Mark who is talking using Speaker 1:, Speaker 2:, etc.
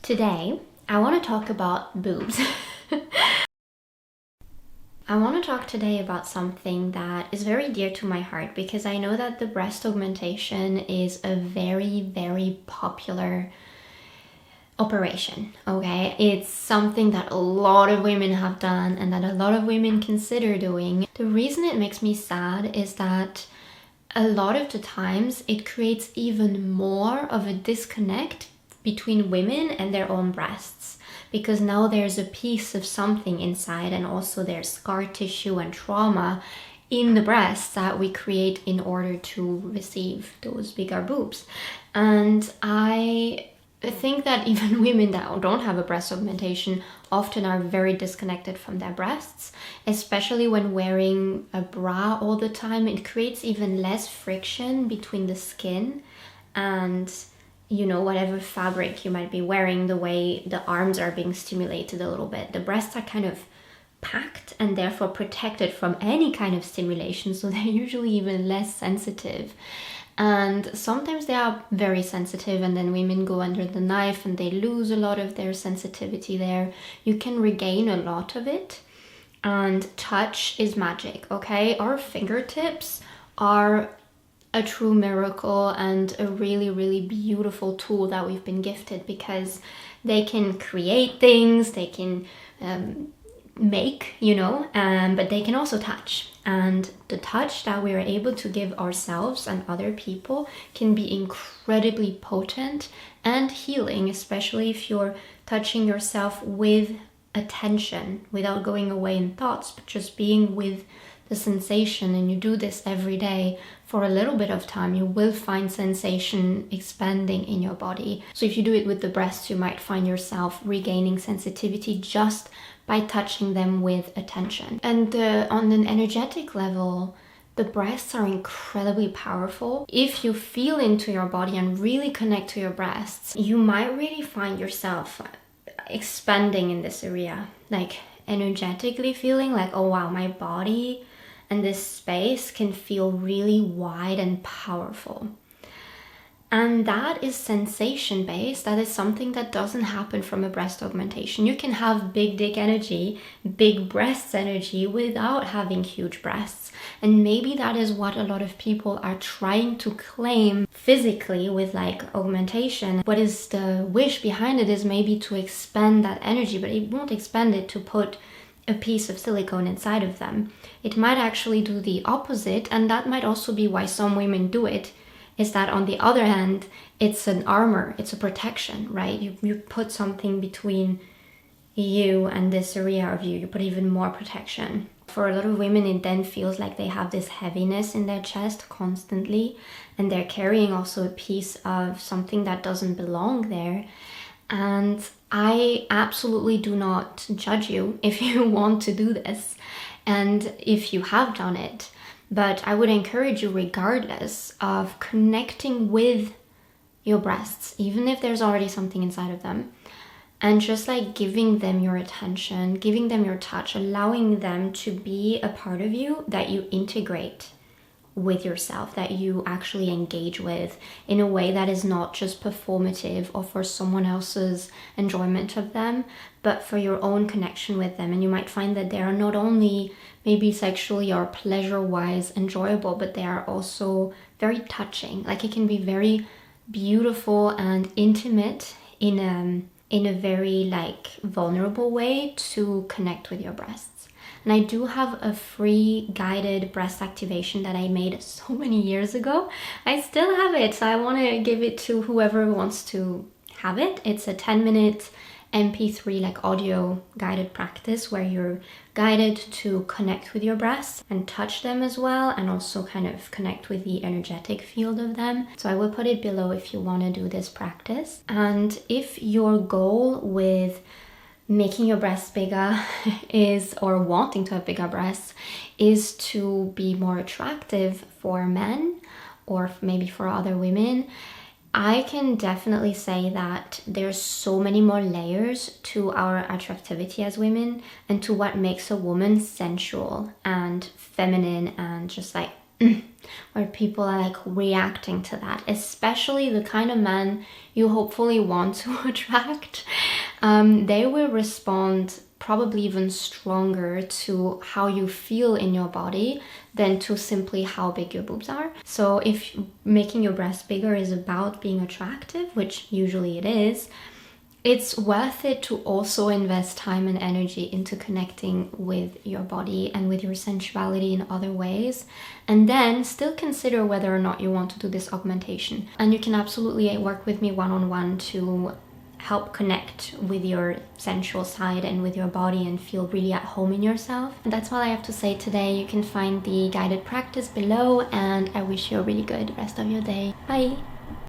Speaker 1: Today, I want to talk about boobs. I want to talk today about something that is very dear to my heart because I know that the breast augmentation is a very, very popular operation, okay? It's something that a lot of women have done and that a lot of women consider doing. The reason it makes me sad is that a lot of the times it creates even more of a disconnect between women and their own breasts, because now there's a piece of something inside, and also there's scar tissue and trauma in the breasts that we create in order to receive those bigger boobs. And I think that even women that don't have a breast augmentation often are very disconnected from their breasts, especially when wearing a bra all the time. It creates even less friction between the skin and whatever fabric you might be wearing, the way the arms are being stimulated a little bit. The breasts are kind of packed and therefore protected from any kind of stimulation, so they're usually even less sensitive. And sometimes they are very sensitive, and then women go under the knife and they lose a lot of their sensitivity there. You can regain a lot of it, and touch is magic, okay? Our fingertips are a true miracle and a really, really beautiful tool that we've been gifted, because they can create things, they can make, but they can also touch. And the touch that we're able to give ourselves and other people can be incredibly potent and healing, especially if you're touching yourself with attention, without going away in thoughts, but just being with the sensation. And you do this every day for a little bit of time, you will find sensation expanding in your body. So if you do it with the breasts, you might find yourself regaining sensitivity just by touching them with attention. And on an energetic level, the breasts are incredibly powerful. If you feel into your body and really connect to your breasts, you might really find yourself expanding in this area, like energetically feeling like, oh wow, my body and this space can feel really wide and powerful. And that is sensation based. That is something that doesn't happen from a breast augmentation. You can have big dick energy, big breasts energy without having huge breasts. And maybe that is what a lot of people are trying to claim physically with like augmentation. What is the wish behind it is maybe to expand that energy, but it won't expand it to put a piece of silicone inside of them. It might actually do the opposite, and that might also be why some women do it, is that on the other hand, it's an armor, it's a protection, right? You put something between you and this area of you put even more protection. For a lot of women, it then feels like they have this heaviness in their chest constantly, and they're carrying also a piece of something that doesn't belong there. And I absolutely do not judge you if you want to do this and if you have done it. But I would encourage you, regardless, of connecting with your breasts, even if there's already something inside of them, and just like giving them your attention, giving them your touch, allowing them to be a part of you that you integrate with yourself, that you actually engage with in a way that is not just performative or for someone else's enjoyment of them, but for your own connection with them. And you might find that they are not only maybe sexually or pleasure-wise enjoyable, but they are also very touching. Like, it can be very beautiful and intimate in a very like vulnerable way to connect with your breasts. And I do have a free guided breast activation that I made so many years ago. I still have it, so I want to give it to whoever wants to have it. It's a 10-minute MP3 like audio guided practice where you're guided to connect with your breasts and touch them as well, and also kind of connect with the energetic field of them. So I will put it below if you want to do this practice. And if your goal with making your breasts bigger is, or wanting to have bigger breasts, is to be more attractive for men or maybe for other women, I can definitely say that there's so many more layers to our attractivity as women and to what makes a woman sensual and feminine and just like where people are like reacting to that, especially the kind of man you hopefully want to attract. They will respond probably even stronger to how you feel in your body than to simply how big your boobs are. So if making your breasts bigger is about being attractive, which usually it is, it's worth it to also invest time and energy into connecting with your body and with your sensuality in other ways, and then still consider whether or not you want to do this augmentation. And you can absolutely work with me one-on-one to help connect with your sensual side and with your body and feel really at home in yourself. And that's all I have to say today. You can find the guided practice below, and I wish you a really good rest of your day. Bye!